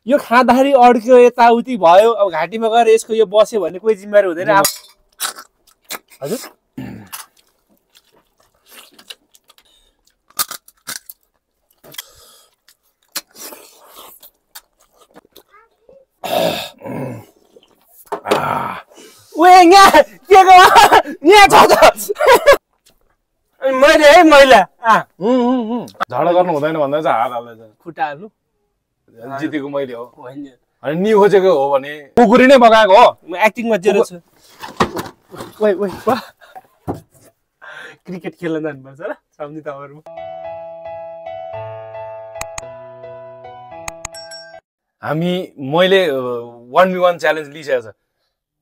यो खाँदाखेरि अड्क्यो यताउति भयो अब घाँटीमा गएर यसको यो बस्यो भने कोही जिम्मेवारी हुँदैन हजुर यहाँ छ त मैले झगडा गर्नु हुँदैन भन्दा चाहिँ हात हाल्दैछ खुट्टा हाल्नु जितेको मैले हो अनि नि खोजेको हो भने कुकुरी नै बगाएको हो म एक्टिङमा जेरो छु क्रिकेट खेल्न जानुपर्छ र सम्झि तपाईँहरु मैले 1v1 च्यालेन्ज लिइसकेको छ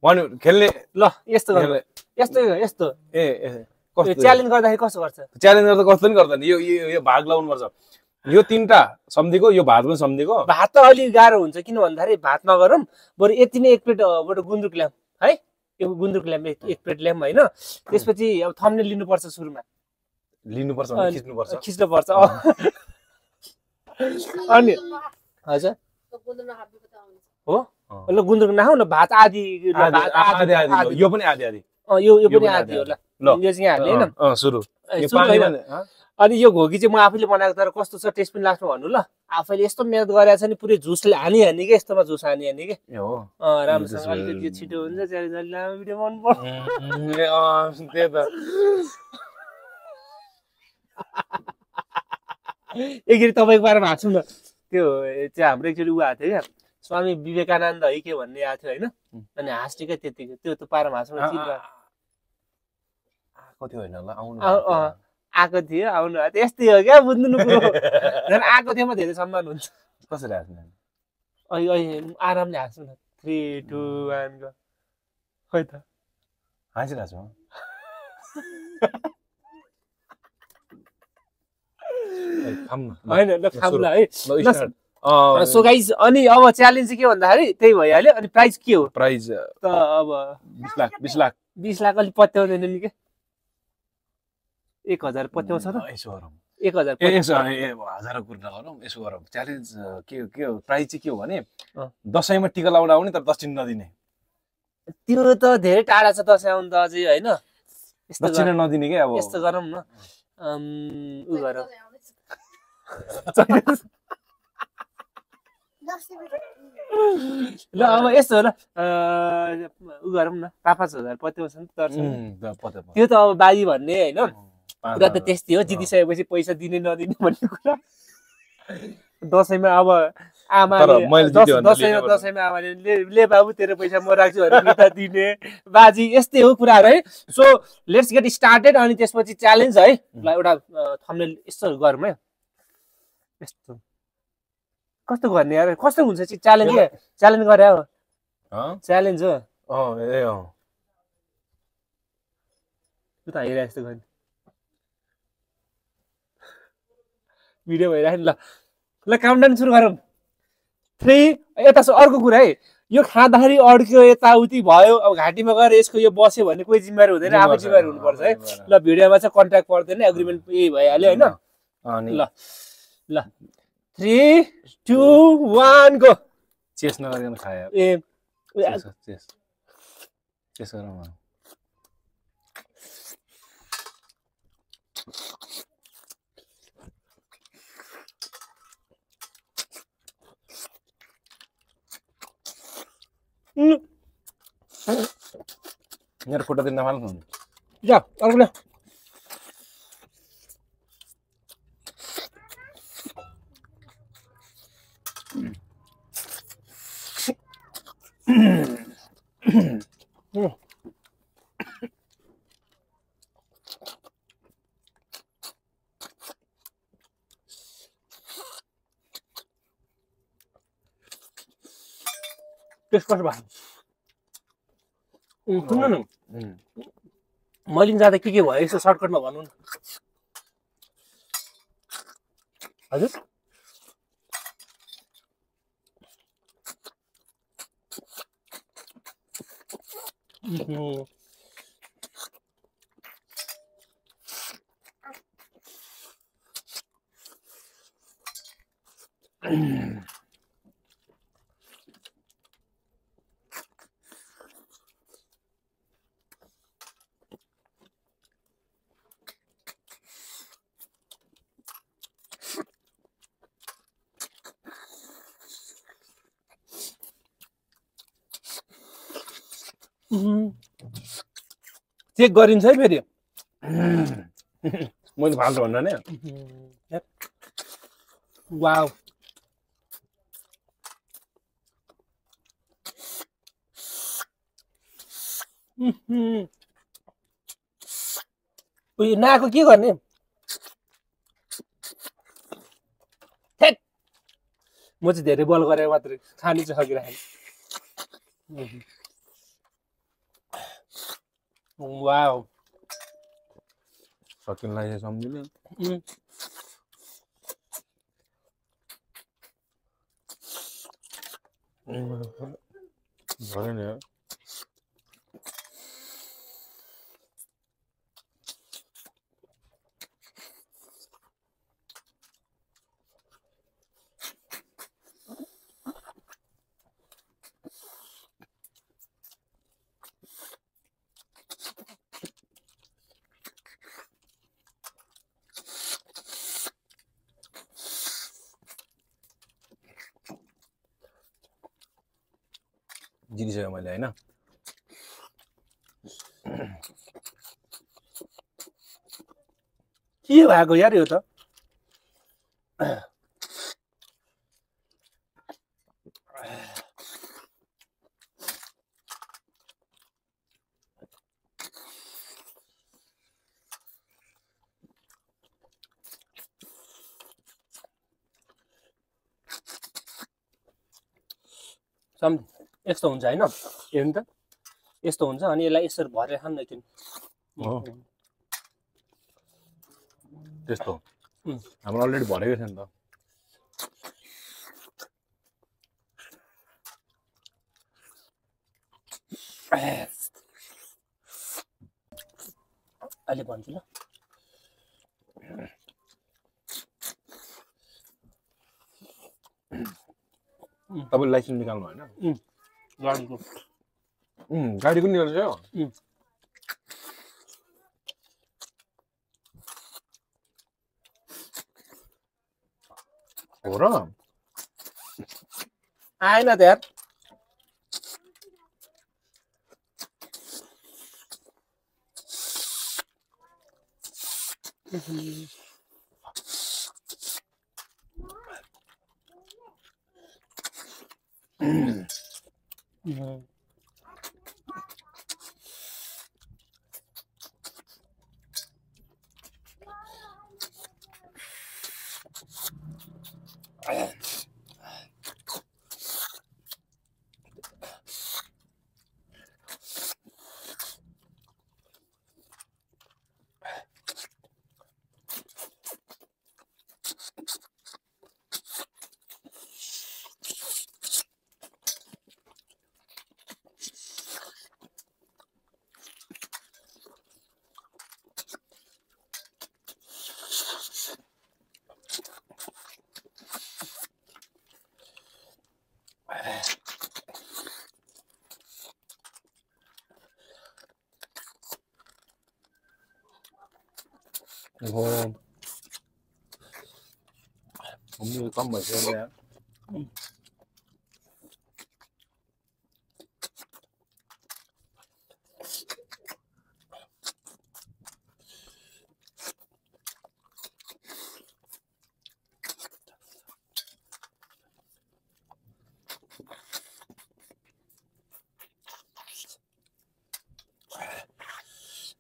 वन खेल्ने ल यस्तो गर्नु यस्तो कस्तो च्यालेन्ज गर्दाखेरि कस्तो गर्छ च्यालेन्ज गर्दा कस्तो पनि गर्दैन यो भाग लाउनु पर्छ यो तीनटा सम्धिको यो भात पनि सम्धिको भात त अलि गाह्रो हुन्छ किन भन्दाखेरि भात नगरौँ बरु यति नै एक प्लेट बाट गुन्द्रुक ल्याम है यो गुन्द्रुक ल्याम एक प्लेट ल्याम हैन त्यसपछि अब थम्बनेल लिनुपर्छ सुरुमा लिनुपर्छ भने खिच्नुपर्छ अनि हजुर हो ल गुन्द्रुक नखाऊ न भात आधी यो पनि आधी यो पनि आधी हो ल यो चाहिँ हाल्ने हैन सुरु अनि यो घोगी चाहिँ म आफैले बनाएको तर कस्तो छ टेस्ट पनि लास्टमा भन्नु ल आफैले यस्तो मेहनत गरेछ नि पुरै झुस हानी के यस्तोमा झुस हानी के हो राम्रोसँग अलिकति यो छिटो हुन्छ च्यालेन्ज लामो भिडियो मन पर्छ त्यही त एकचोटि तपाईँको बारेमा हाँसौँ न त्यो चाहिँ हाम्रो एकचोटि उ आएको थियो क्या स्वामी विवेकानन्द है के भन्ने आएको थियो होइन अनि हाँस्ने क्या त्यतिकै त्यो पारामा हाँसौँ आएको थियो होइन ल आउनु आएको थियो आउनु आएको यस्तै हो क्या बुझ्नु कुरो झन् आएको थियोमा धेरै सम्मान हुन्छ कसरी हाँस्ने अहिले आरामले हाँस्नु न 3 2 1 गो खै त हाँसिरहेको छु होइन ल खाऊला है सो गाइज अनि अब च्यालेन्ज चाहिँ के भन्दाखेरि त्यही भइहाल्यो अनि प्राइज के हो प्राइज त अब 20 लाख अलि पत्याउँदैन नि के 1000 पत्याउँछ त यसो गरौँ 1000 हजार कुरा गरौँ यसो गरौँ च्यालेन्ज के हो प्राइज चाहिँ के हो भने दशैंमा टिका लाउन आउने तर 10 दिन नदिने त्यो त धेरै टाढा छ दशैं आउनु त अझै हैन दक्षिणा नदिने के अब यस्तो गरौँ न उ गरौँ ल अब यस्तो हो ल उ गरौँ न 5,000 पत्याउँछ नि त त्यो त अब बाजी भन्ने हैन कुरा त त्यस्तै हो जितिसकेपछि पैसा दिने नदिने भन्ने कुरा दशैंमा अब दशैंमा आमाले ले बाबु तेरो पैसा म राख्छु भनेर दिने बाजी यस्तै हो कुराहरु है सो लेट्स गेट स्टार्टेड अनि त्यसपछि च्यालेन्ज है ल एउटा थम्बनेल यस्तो गरौँ है यस्तो कस्तो गर्ने यार कस्तो हुन्छ च्यालेन्ज गरे हो च्यालेन्ज हो ए हो त्यो त हेरे यस्तो गर्ने भिडियो भइराख्यो ल ल काउन्टडाउन सुरु गरौँ 3 यता अर्को कुरा है यो खाँदाखेरि अड्क्यो यताउति भयो अब घाँटीमा गएर यसको यो बस्यो भने कोही जिम्मेवारी हुँदैन आफै जिम्मेवारी हुनुपर्छ है ल भिडियोमा चाहिँ कन्ट्र्याक्ट पर्दैन एग्रिमेन्ट यही भइहाल्यो हैन ल ल 3 2 1 गो चेस नगरिकन खायो ए चेस गरौँ मेरो खुट्टा दिन नफाल्नु जा अर्को ल टेस्ट कसो भयो सुन्नु न मैले जाँदा के भयो यसो सर्टकटमा भन्नु न हजुर चेक गरिन्छ है फेरि मैले फाल्टो भन्दा नि वाउ उयो नाको के गर्ने म चाहिँ धेरै बल गरेर मात्रै खानु चाहिँ सकिरहेको वाउ सकिन लाग्यो सम्झिनु भरे नि जिनिसक्यो मैले होइन के भएको यार यो त यस्तो हुन्छ होइन हेर्नु त यस्तो हुन्छ अनि यसलाई यसरी भरेर खानु एकछिन त्यस्तो हाम्रो अलरेडी भरेको थियो नि त अहिले भन्छु ल तपाईँले लाइसेन्स निकाल्नु होइन गाडीको निकाल्छ हो र आएन त यार हो हमने कम भइसक्यो यार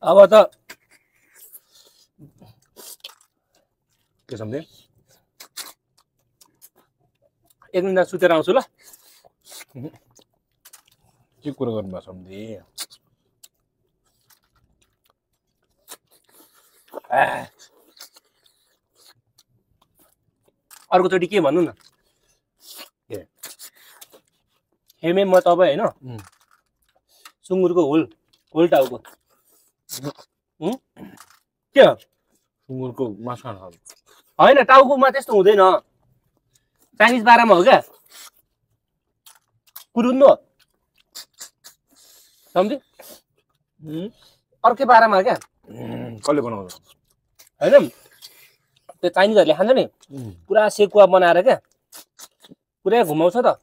अब त के सम्झे एक दिन सुतेर आउँछु ल के कुरा गर्नुभयो सम्झे अर्कोचोटि के भन्नु न के हेमे म तपाईँ होइन सुँगुरको होल टाउको के हो सुँगुरको मासु खान होइन टाउकोमा त्यस्तो हुँदैन चाइनिज बारामा हो क्या कुरुन्नु सम्झे अर्कै बारामा क्या कसले बनाउँछ होइन त्यो चाइनिजहरूले खान्छ नि पुरा सेकुवा बनाएर क्या पुरै घुमाउँछ त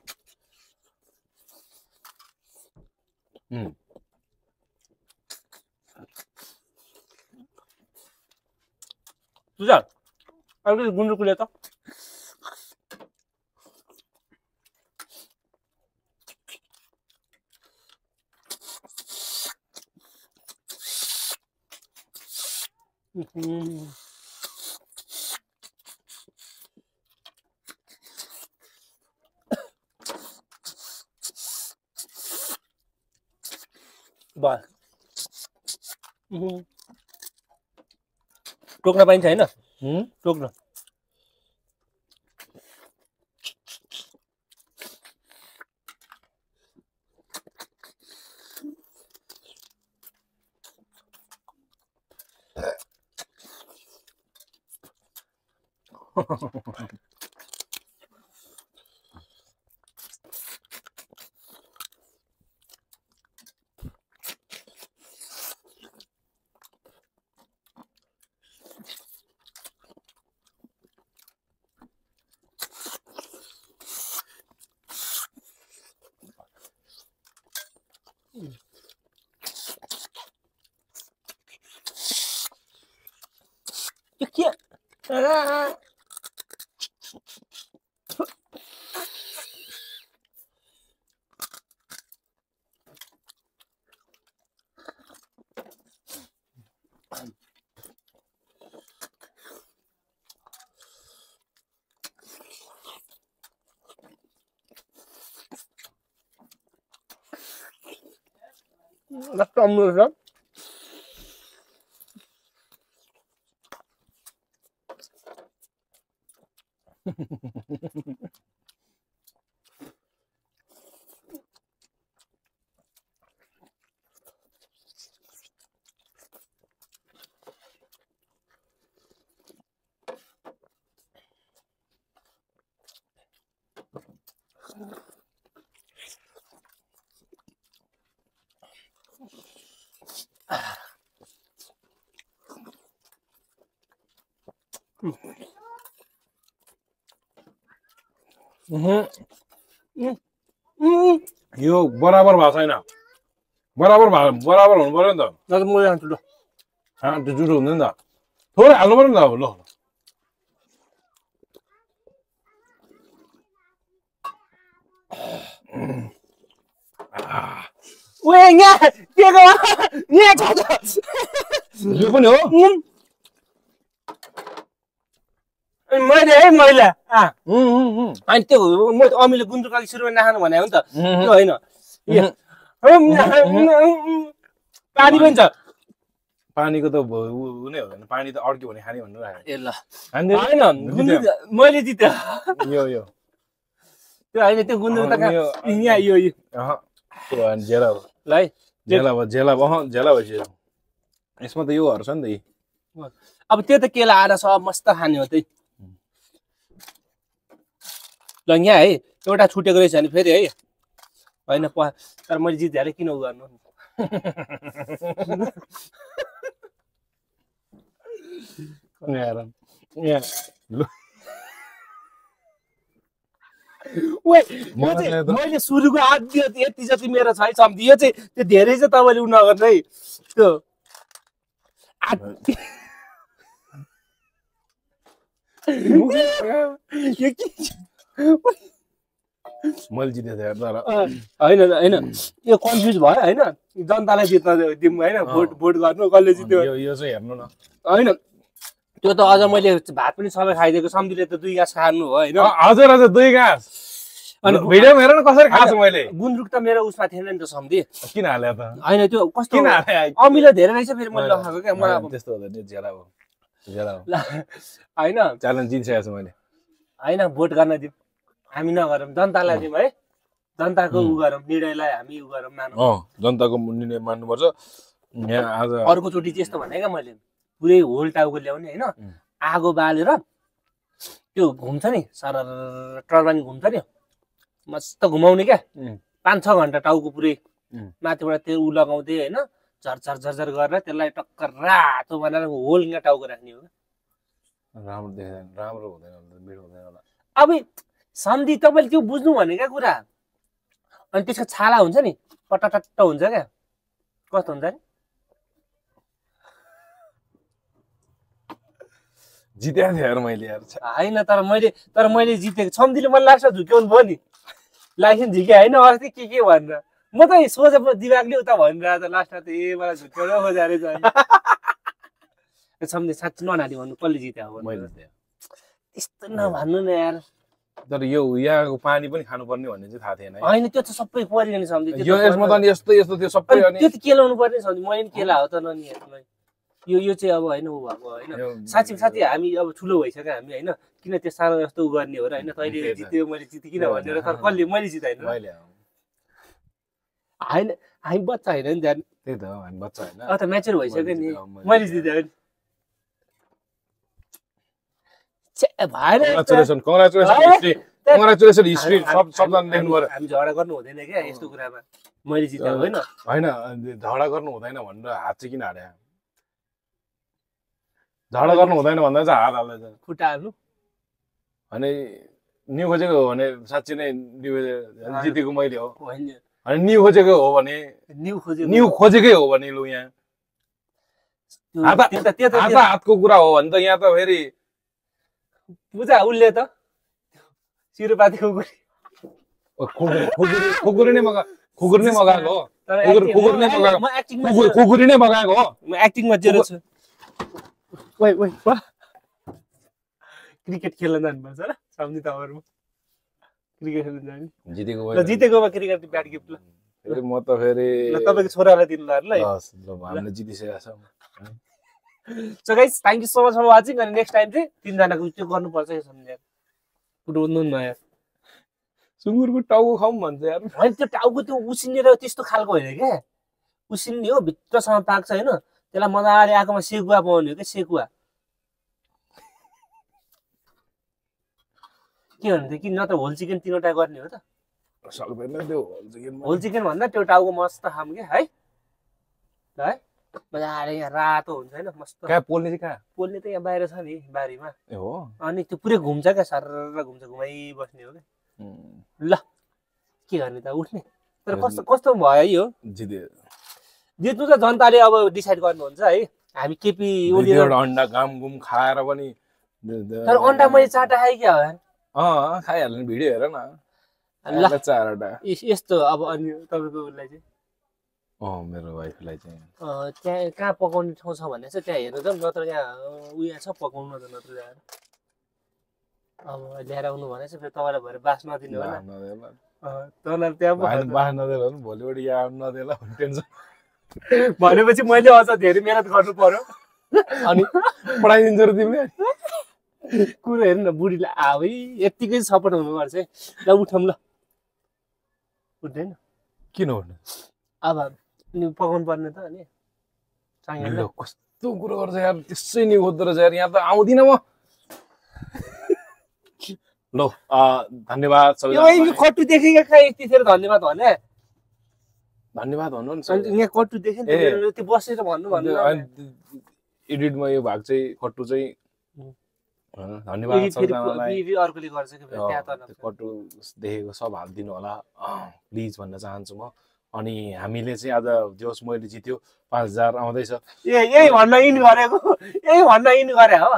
पूजा अलिकति गुन्द्रुक कुले त बा टोक्न पाइन्छ हैन टोक्न के Rất trong luôn đó. यो बराबर भएको छैन बराबर हुनु पर्यो नि त ल म जान्छु ल त्यो जुठो हुँदैन नि त थोरै हाल्नु पर्यो नि त अब ल ओए यहाँ के गयो यहाँ छ त यो पनि हो मैले अनि त्यो म अमिले गुन्द्रुक अघि सुरुमा नखानु भने हो नि त त्यो होइन पानी पनि छ पानीको त हुनै हुँदैन पानी त अड्क्यो भने खाने भन्नु ए ल होइन गुन्द्रुक मैले दित यो त्यो होइन त्यो गुन्द्रुक त यहाँ यो झेला हो ल है झेला भइसक्यो यसमा त योहरू छ नि त अब त्यो त केला आएर सब मस्त खाने हो त्यही ल यहाँ है एउटा छुटेको रहेछ भने फेरि है होइन तर मैले जितेर किन उ गर्नु मैले सुरुको आधी यति जति मेरो छ है सम्झि यो चाहिँ त्यो धेरै चाहिँ तपाईँले उ नगर्नु है त्यो मैले जितेको थिएँ तर होइन यो कन्फ्युज भयो होइन जनतालाई जित्न दिउँ होइन भोट गर्नु कसले जित्यो यो चाहिँ हेर्नु न होइन त्यो त अझ मैले भात पनि सबै खाइदिएको सम्झिले त 2 घाँस खानु हो होइन हजुर 2 घाँस अनि भिडियोमा हेर न कसरी खान्छु मैले गुन्द्रुक त मेरो उसमा थिएन नि त सम्झि किन हाले त होइन त्यो कस्तो किन हाले अमिलो धेरै रहेछ फेरि मैले लखाएको क्या मलाई अब त्यस्तो हुँदैन झेला हो होइन च्यालेन्ज जितिसकेको छु मैले होइन भोट गर्न दिउँ हामी नगरौँ जनतालाई दिउँ है जनताको उ गरौँ निर्णयलाई हामी उ गरौँ मानौँ जनताको निर्णय मान्नुपर्छ यहाँ आज अर्कोचोटि चाहिँ यस्तो भने क्या मैले पुरै होल टाउको ल्याउने होइन आगो बालेर त्यो घुम्छ नि सर टर्बानी घुम्छ नि मस्त घुमाउने क्या 5-6 घन्टा टाउको पुरै माथिबाट त्यो उ लगाउँदै होइन झरझर झरझर गरेर त्यसलाई टक्कर रातो बनाएर होल यहाँ टाउको राख्ने हो राम्रो देख्दैन राम्रो हुँदैन मिठो हुँदैन होला अब सम्झि तपाईँले त्यो बुझ्नु भनेको कुरा अनि त्यसको छाला हुन्छ नि पटटट्ट हुन्छ क्या कस्तो हुन्छ नि जितेको थिएँ यार मैले यार होइन तर मैले जितेको छम्दीले मलाई लास्टमा झुक्याउनु भयो नि लाइसेन्स झिके होइन अस्ति के भनेर म त सोझ दिमागले उता भनिरहेको त लास्टमा त मलाई झुक्याउन खोजा रहेछ छम्दी साँच्ची ननाली भन्नु कसले जित्यो अब मैले त्यस्तो नभन्नु न यार तर यो यहाँको पानी पनि खानुपर्ने भन्ने चाहिँ थाहा थिएन होइन त्यो त सबै परिरहने सम्झि यो यसमा त अनि यस्तो यस्तो त्यो सबै अनि त्यो त केलाउनु पर्ने सम्झि मैले नि केला हो त ननि यो चाहिँ अब होइन ऊ भएको होइन साँच्ची हामी अब ठुलो भइसक्यो हामी होइन किन त्यो सानो जस्तो उ गर्ने हो र होइन तैँले जित्यो मैले जितेँ किन भनेर तर कसले मैले जिताइन होइन हामी बच्चा होइन नि ध्यान त्यही त हामी बच्चा होइन त म्याचुर भइसक्यो नि मैले जितेँ कङ्ग्रेचुलेसन हिस्ट्री सबजना लेख्नु पर्यो हामी झगडा गर्नु हुँदैन क्या यस्तो कुरामा मैले जितेँ होइन होइन झगडा गर्नु हुँदैन भनेर हात चाहिँ किन हाल्यो झगडा गर्नु हुँदैन भन्दा चाहिँ हात हाल्दैछ खुट्टा हाल्नु अनि न्यु खोजेको हो भने साँच्ची नै जितेको मैले हो अनि न्यु खोजेको हो भने न्यु खोजेकै हो भने लु यहाँ हातको कुरा हो भने त यहाँ त फेरि पूजा उसले त चिरोपातीको खुकुरी नै मगाएको हो खुकुरी नै मगाएको हो म एक्टिङमा जेरो छु क्रिकेट खेल्न जानुपर्छ र सम्झि तपाईँहरू क्रिकेट खेल्न जाने जितेकोमा क्रिकेट ब्याट गिफ्ट ल म त फेरि तपाईँको छोरालाई दिनु ल हामीले जितिसकेका छौँ so guys thank you so much for watching अनि नेक्स्ट टाइम चाहिँ तिनजनाको त्यो गर्नुपर्छ यो सम्झेर उड्नु नयाँ सुँगुरको टाउको खाउँ भन्छ यार होइन त्यो टाउको त्यो उसिनेर त्यस्तो खालको होइन क्या उसिन्ने हो भित्रसम्म पाक्छ होइन त्यसलाई मजाले आगोमा सेकुवा पाउने हो क्या सेकुवा के भन्नु कि नत्र होल चिकन 3वटा गर्ने हो त होल चिकन भन्दा त्यो टाउको मस्त खाम क्या है मजाले यहाँ रातो हुन्छ होइन मस्त पोल्ने चाहिँ कहाँ पोल्ने त यहाँ बाहिर छ नि बारीमा ए हो अनि त्यो पुरै घुम्छ क्या सर घुम्छ घुमाइबस्ने हो क्या ल के गर्ने त उठ्ने तर कस्तो भयो यो जित्नु त जनताले अब डिसाइड गर्नुहुन्छ है हामी केपी ओली अन्डा घाम घुम खाएर पनि तर अन्डा मैले चाटा खाएँ क्या खाइहाल्ने भिडियो हेर न यस्तो अब अनि तपाईँको उसलाई चाहिँ मेरो वाइफलाई चाहिँ त्यहाँ कहाँ पकाउने ठाउँ छ भने चाहिँ त्यहाँ हेर्नु त नत्र यहाँ उयो छ पकाउनु त नत्र ल्याएर अब ल्याएर आउनु भने चाहिँ फेरि तपाईँलाई भएर बास नदिनु होला तपाईँलाई त्यहाँ बास नदेला भोलिपल्टि यहाँ नदेला टेन्सन भनेपछि मैले अझ धेरै मेहनत गर्नु पर्यो अनि पढाइदिन्छ र तिमीले कुरो हेर्नु न बुढीलाई है यत्तिकै सपोर्ट हुनुपर्छ है ल उठौँ ल उठ्दैन किन उठ्नु अब पकाउनु पर्ने त अनि कस्तो कुरो गर्छ यार त्यसै नि खोज्दो रहेछ यार यहाँ त आउँदिन म ल धन्यवाद कट्टु देखेको खा यतिखेर धन्यवाद भने धन्यवाद भन्नु नि यहाँ कट्टु देखेँ त्यो बसेर भन्नु एडिटमा यो भाग चाहिँ कट्टु चाहिँ धन्यवाद अर्कोले गर्छ कट्टु देखेको सब हालिदिनु होला प्लिज भन्न चाहन्छु म अनि हामीले चाहिँ आज जोस् मैले जित्यो 5000 आउँदैछ यही भन्न इन गरेको गरे हो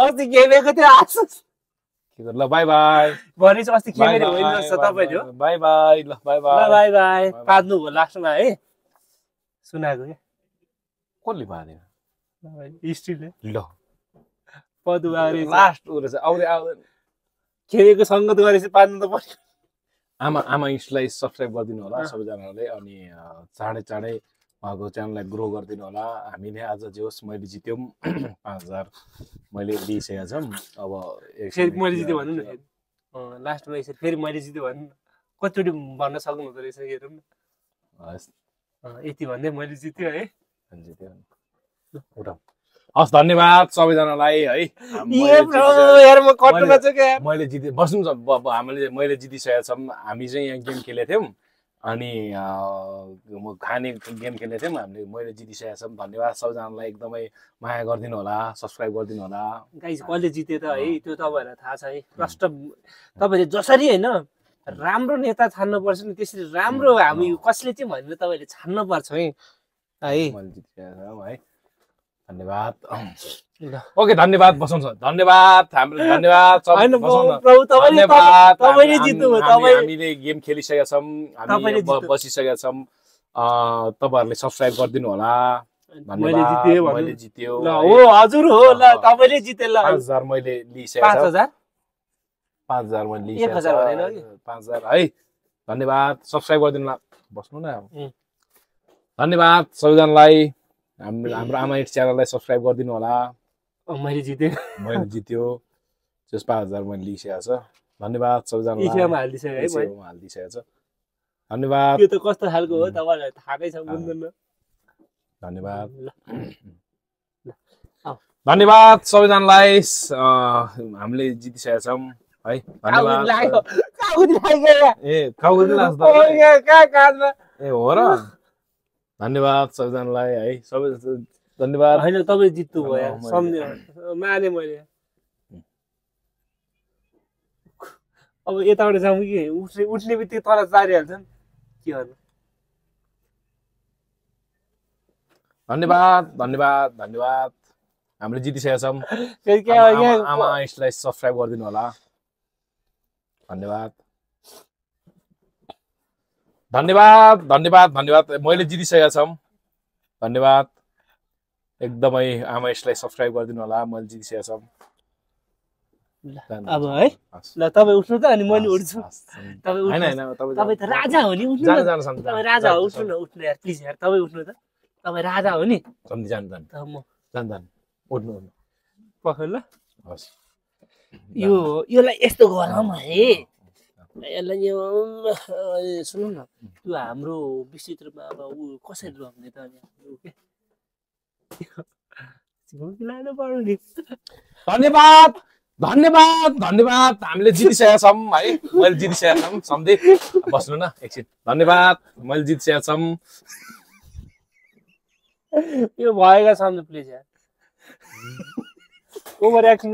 अस्ति खेलेको थियो आसुस ल बाई बाई भने चाहिँ अस्ति खेलेर होइन जस्तो तपाईले हो बाई बाई ल बाई बाई बाई बाई पाद्नु भयो लास्टमा है सुनाएको के कसले पाद्यो हिस्ट्रीले ल पदुवारी लास्ट उ रहेछ आउँदै खेलेको सङ्गत गरेपछि पार्नु त पर्यो आमा इन्स्टलाई सब्सक्राइब गरिदिनु होला सबैजनाले अनि चाँडै उहाँको च्यानललाई ग्रो गरिदिनु होला हामीले आज जे होस् मैले जित्यौँ 5000 मैले दिइसकेका छौँ अब मैले जित्यो भन्नु न लास्टमा यसरी फेरि मैले जित्यो भन्नु कतिचोटि भन्न सक्नु हुँदो रहेछ हेरौँ न यति भन्दै मैले जित्यो है हस् धन्यवाद सबैजनालाई है मैले जिते बस्नु मैले जितिसकेका छौँ हामी चाहिँ यहाँ गेम खेलेको थियौँ अनि खाने गेम खेलेको थियौँ हामीले मैले जितिसकेका छौँ धन्यवाद सबैजनालाई एकदमै माया गरिदिनु होला सब्सक्राइब गरिदिनु होला गाइस कसले जित्यो त है त्यो तपाईँहरूलाई थाहा छ है प्रष्ट तपाईँले जसरी होइन राम्रो नेता छान्नुपर्छ नि त्यसरी राम्रो हामी कसले चाहिँ भनेर तपाईँले छान्नुपर्छ है मैले जितिसकेका छौँ है धन्यवाद ल ओके धन्यवाद बसौँ सर धन्यवाद हाम्रो धन्यवाद सब हैन बसौँ न प्रभु तपाईले धन्यवाद तपाईले जित्नुभयो तपाईले हामीले गेम खेलिसकेका छौँ हामी बसिसकेका छौँ तपाईहरुले सब्स्क्राइब गरिदिनु होला मैले जिते मैले जित्यो ल हो हजुर हो ल तपाईले जिते ल 5000 मैले लिइसकेको छु 5000 5000 मैले लिइसकेको 1000 भनेन कि 5000 है धन्यवाद सब्स्क्राइब गरिदिनु होला बस्नु न धन्यवाद सबैजनालाई हाम्रो आमा इट च्यानललाई सब्स्क्राइब गरिदिनु होला मैले जिते मैले जित्यो जस 5000 मैले लिइसकेको छ धन्यवाद सबैजनालाई इसियामा हाल्दिसके है मैले हाल्दिसकेको छ धन्यवाद त्यो त कस्तो खालको हो तपाईलाई थाहै छ बुझ्दैन धन्यवाद धन्यवाद सबैजनालाई हामीले जितिसकेका छौँ है धन्यवाद ए काउदी लाग्छ ए हो र धन्यवाद सबैजनालाई है सबै धन्यवाद हैन तपाई जित्नु भयो सम्झ्यो माने मैले अब यताबाट जाउँ कि उठ्ने बित्तिकै तल चारिहाल्छन् के गर्नु धन्यवाद धन्यवाद धन्यवाद हामीले जितिसकेका छौँ फेरि के आमा यसलाई सब्स्क्राइब गरिदिनु होला धन्यवाद धन्यवाद धन्यवाद धन्यवाद मैले जितिसकेका छौँ धन्यवाद एकदमै आमा यसलाई सब्स्क्राइब गरिदिनु होला मैले जितिसकेका छौँ अब है ल तपाईँ उठ्नु त अनि मैले उठ्छु तपाईँ हैन हैन तपाईँ त राजा हो नि उठ्नु तपाईँ राजा हो उठ्नु न उठ्नु यार प्लिज यार तपाईँ उठ्नु त तपाईँ राजा हो नि सम्झि जान जान म जान उठ्नु पख ल हस् योलाई यस्तो गरम है यसलाई यो सुन्नु न त्यो हाम्रो विस्तृत रूपमा अब ऊ कसरी रोप्ने त अनि लानु पर्यो नि धन्यवाद धन्यवाद धन्यवाद हामीले जितिसकेका छौँ है मैले जितिसकेका छौँ सम्झे बस्नु न एकछिन धन्यवाद मैले जितिसकेका छौँ यो भएका सम्झ प्लिज यार ओभर एक्टिङ